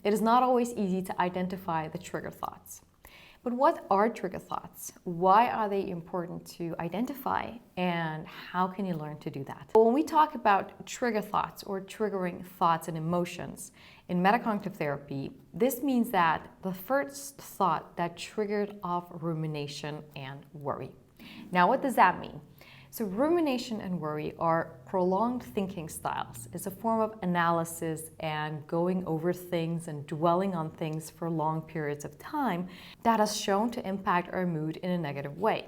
It is not always easy to identify the trigger thoughts. But what are trigger thoughts? Why are they important to identify? And how can you learn to do that? When we talk about trigger thoughts or triggering thoughts and emotions in metacognitive therapy, this means that the first thought that triggered off rumination and worry. Now, what does that mean? So rumination and worry are prolonged thinking styles. It's a form of analysis and going over things and dwelling on things for long periods of time that has shown to impact our mood in a negative way.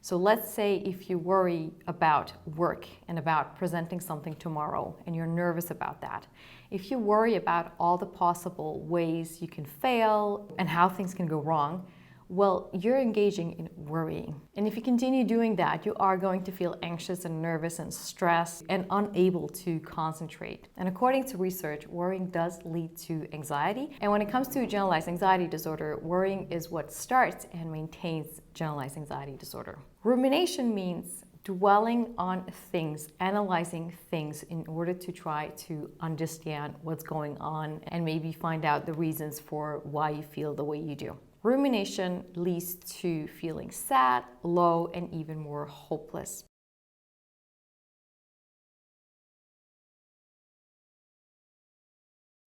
So let's say if you worry about work and about presenting something tomorrow and you're nervous about that. If you worry about all the possible ways you can fail and how things can go wrong, well, you're engaging in worrying. And if you continue doing that, you are going to feel anxious and nervous and stressed and unable to concentrate. And according to research, worrying does lead to anxiety. And when it comes to generalized anxiety disorder, worrying is what starts and maintains generalized anxiety disorder. Rumination means dwelling on things, analyzing things in order to try to understand what's going on and maybe find out the reasons for why you feel the way you do. Rumination leads to feeling sad, low, and even more hopeless.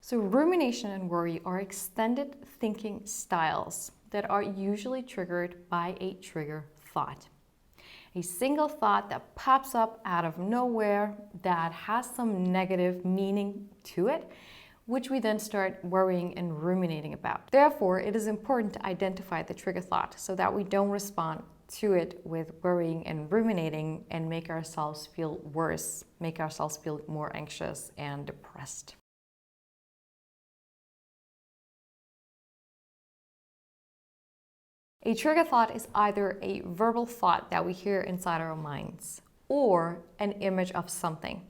So rumination and worry are extended thinking styles that are usually triggered by a trigger thought. A single thought that pops up out of nowhere that has some negative meaning to it, which we then start worrying and ruminating about. Therefore, it is important to identify the trigger thought so that we don't respond to it with worrying and ruminating and make ourselves feel worse, make ourselves feel more anxious and depressed. A trigger thought is either a verbal thought that we hear inside our minds or an image of something.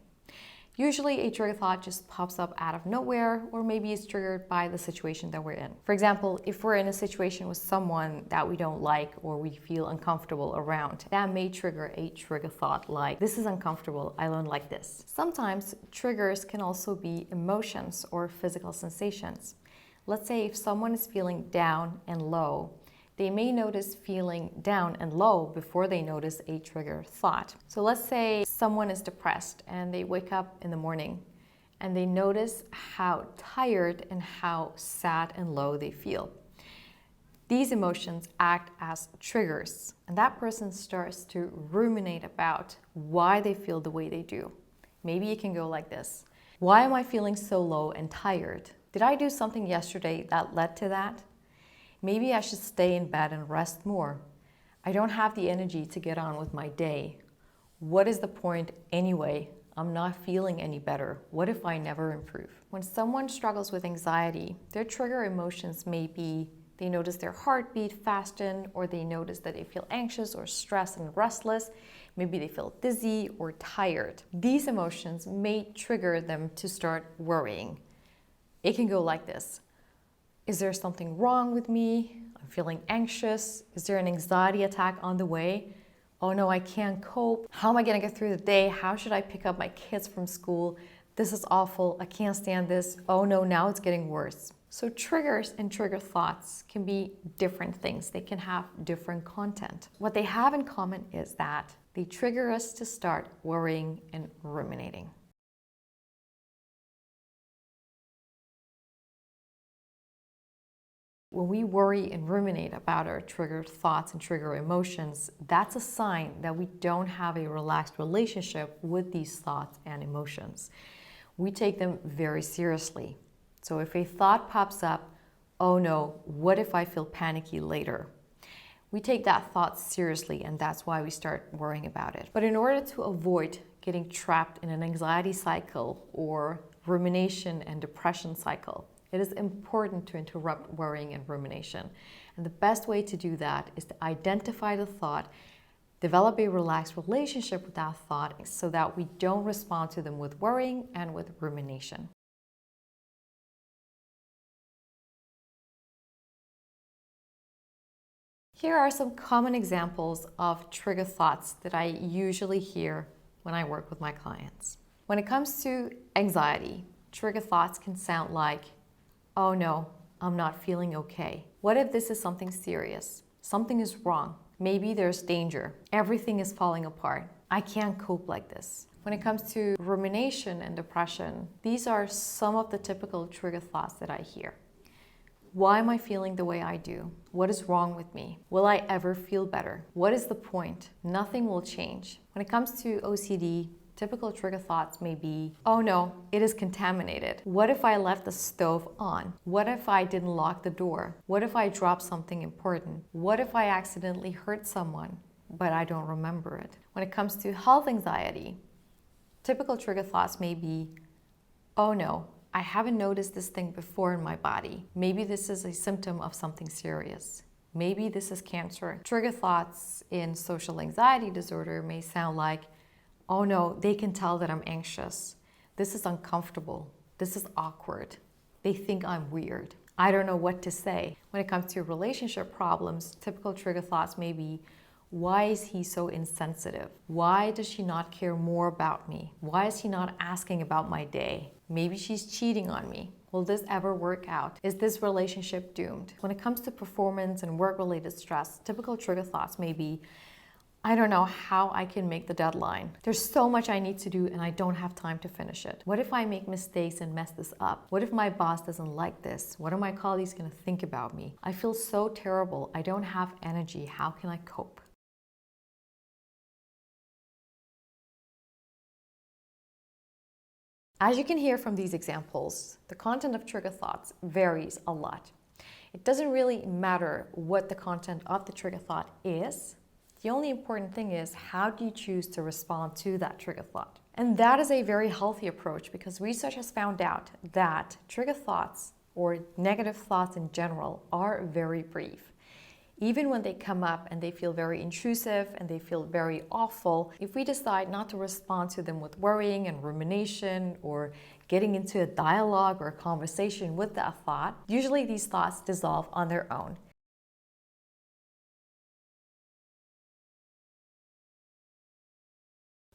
Usually a trigger thought just pops up out of nowhere, or maybe it's triggered by the situation that we're in. For example, if we're in a situation with someone that we don't like or we feel uncomfortable around, that may trigger a trigger thought like, this is uncomfortable, I don't like this. Sometimes triggers can also be emotions or physical sensations. Let's say if someone is feeling down and low, they may notice feeling down and low before they notice a trigger thought. So let's say someone is depressed and they wake up in the morning and they notice how tired and how sad and low they feel. These emotions act as triggers, and that person starts to ruminate about why they feel the way they do. Maybe it can go like this. Why am I feeling so low and tired? Did I do something yesterday that led to that? Maybe I should stay in bed and rest more. I don't have the energy to get on with my day. What is the point anyway? I'm not feeling any better. What if I never improve? When someone struggles with anxiety, their trigger emotions may be they notice their heartbeat fasten, or they notice that they feel anxious or stressed and restless. Maybe they feel dizzy or tired. These emotions may trigger them to start worrying. It can go like this. Is there something wrong with me? I'm feeling anxious. Is there an anxiety attack on the way? Oh no, I can't cope. How am I gonna get through the day? How should I pick up my kids from school? This is awful. I can't stand this. Oh no, now it's getting worse. So triggers and trigger thoughts can be different things. They can have different content. What they have in common is that they trigger us to start worrying and ruminating. When we worry and ruminate about our triggered thoughts and trigger emotions, that's a sign that we don't have a relaxed relationship with these thoughts and emotions. We take them very seriously. So if a thought pops up, oh no, what if I feel panicky later? We take that thought seriously, and that's why we start worrying about it. But in order to avoid getting trapped in an anxiety cycle or rumination and depression cycle, it is important to interrupt worrying and rumination. And the best way to do that is to identify the thought, develop a relaxed relationship with that thought so that we don't respond to them with worrying and with rumination. Here are some common examples of trigger thoughts that I usually hear when I work with my clients. When it comes to anxiety, trigger thoughts can sound like, oh no, I'm not feeling okay. What if this is something serious? Something is wrong. Maybe there's danger. Everything is falling apart. I can't cope like this. When it comes to rumination and depression, these are some of the typical trigger thoughts that I hear. Why am I feeling the way I do? What is wrong with me? Will I ever feel better? What is the point? Nothing will change. When it comes to OCD, typical trigger thoughts may be, oh no, it is contaminated. What if I left the stove on? What if I didn't lock the door? What if I dropped something important? What if I accidentally hurt someone, but I don't remember it? When it comes to health anxiety, typical trigger thoughts may be, oh no, I haven't noticed this thing before in my body. Maybe this is a symptom of something serious. Maybe this is cancer. Trigger thoughts in social anxiety disorder may sound like, oh no, they can tell that I'm anxious. This is uncomfortable. This is awkward. They think I'm weird. I don't know what to say. When it comes to relationship problems, typical trigger thoughts may be, why is he so insensitive? Why does she not care more about me? Why is he not asking about my day? Maybe she's cheating on me. Will this ever work out? Is this relationship doomed? When it comes to performance and work-related stress, typical trigger thoughts may be, I don't know how I can make the deadline. There's so much I need to do and I don't have time to finish it. What if I make mistakes and mess this up? What if my boss doesn't like this? What are my colleagues going to think about me? I feel so terrible. I don't have energy. How can I cope? As you can hear from these examples, the content of trigger thoughts varies a lot. It doesn't really matter what the content of the trigger thought is. The only important thing is, how do you choose to respond to that trigger thought? And that is a very healthy approach, because research has found out that trigger thoughts, or negative thoughts in general, are very brief. Even when they come up and they feel very intrusive and they feel very awful, if we decide not to respond to them with worrying and rumination or getting into a dialogue or a conversation with that thought, usually these thoughts dissolve on their own.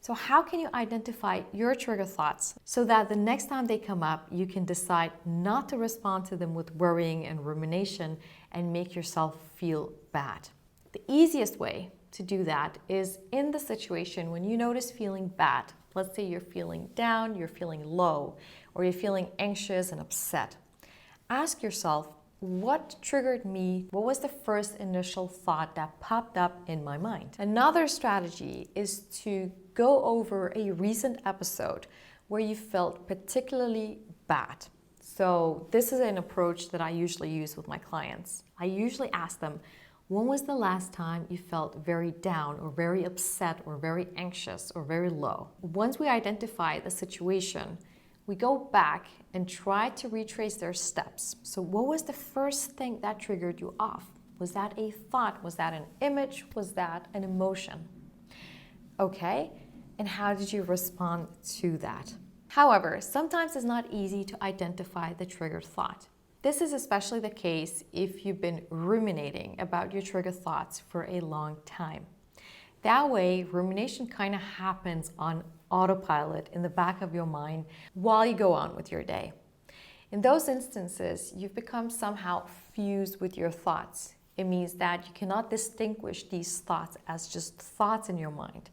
So how can you identify your trigger thoughts so that the next time they come up, you can decide not to respond to them with worrying and rumination and make yourself feel bad? The easiest way to do that is in the situation when you notice feeling bad. Let's say you're feeling down, you're feeling low, or you're feeling anxious and upset. Ask yourself, what triggered me? What was the first initial thought that popped up in my mind? Another strategy is to go over a recent episode where you felt particularly bad. So this is an approach that I usually use with my clients. I usually ask them, when was the last time you felt very down or very upset or very anxious or very low? Once we identify the situation, we go back and try to retrace their steps. So what was the first thing that triggered you off? Was that a thought? Was that an image? Was that an emotion? Okay, and how did you respond to that? However, sometimes it's not easy to identify the triggered thought. This is especially the case if you've been ruminating about your trigger thoughts for a long time. That way, rumination kind of happens on autopilot in the back of your mind while you go on with your day. In those instances, you've become somehow fused with your thoughts. It means that you cannot distinguish these thoughts as just thoughts in your mind.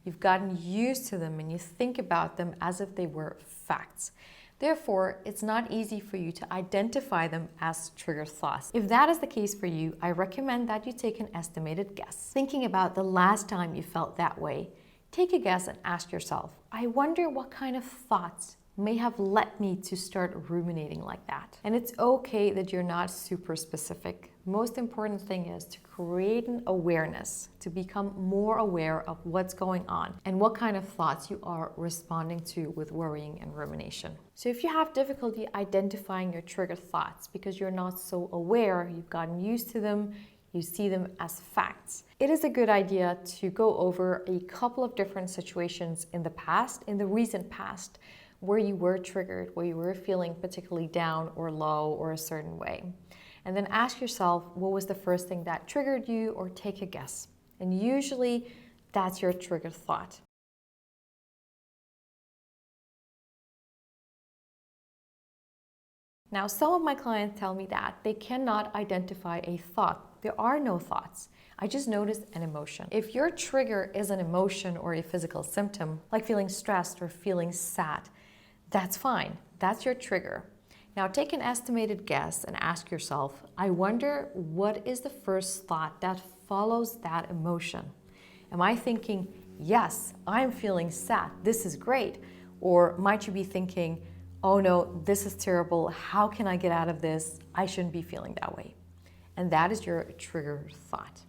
You've gotten used to them and you think about them as if they were facts. Therefore, it's not easy for you to identify them as trigger thoughts. If that is the case for you, I recommend that you take an estimated guess. Thinking about the last time you felt that way, take a guess and ask yourself, I wonder what kind of thoughts may have led me to start ruminating like that. And it's okay that you're not super specific. Most important thing is to create an awareness, to become more aware of what's going on and what kind of thoughts you are responding to with worrying and rumination. So if you have difficulty identifying your trigger thoughts because you're not so aware, you've gotten used to them, you see them as facts, it is a good idea to go over a couple of different situations in the past, in the recent past, where you were triggered, where you were feeling particularly down or low or a certain way. And then ask yourself, what was the first thing that triggered you, or take a guess. And usually that's your triggered thought. Now, some of my clients tell me that they cannot identify a thought. There are no thoughts. I just noticed an emotion. If your trigger is an emotion or a physical symptom, like feeling stressed or feeling sad, that's fine. That's your trigger. Now take an estimated guess and ask yourself, I wonder what is the first thought that follows that emotion? Am I thinking, yes, I'm feeling sad, this is great? Or might you be thinking, oh no, this is terrible, how can I get out of this? I shouldn't be feeling that way. And that is your trigger thought.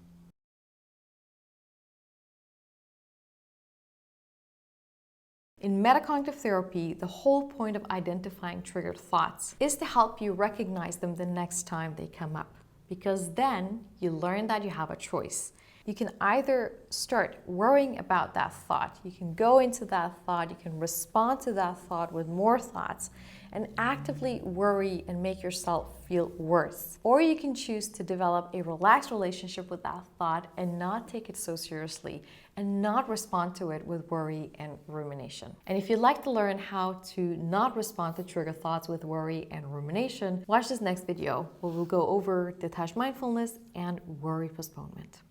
In metacognitive therapy, the whole point of identifying triggered thoughts is to help you recognize them the next time they come up, because then you learn that you have a choice. You can either start worrying about that thought, you can go into that thought, you can respond to that thought with more thoughts and actively worry and make yourself feel worse. Or you can choose to develop a relaxed relationship with that thought and not take it so seriously and not respond to it with worry and rumination. And if you'd like to learn how to not respond to trigger thoughts with worry and rumination, watch this next video where we'll go over detached mindfulness and worry postponement.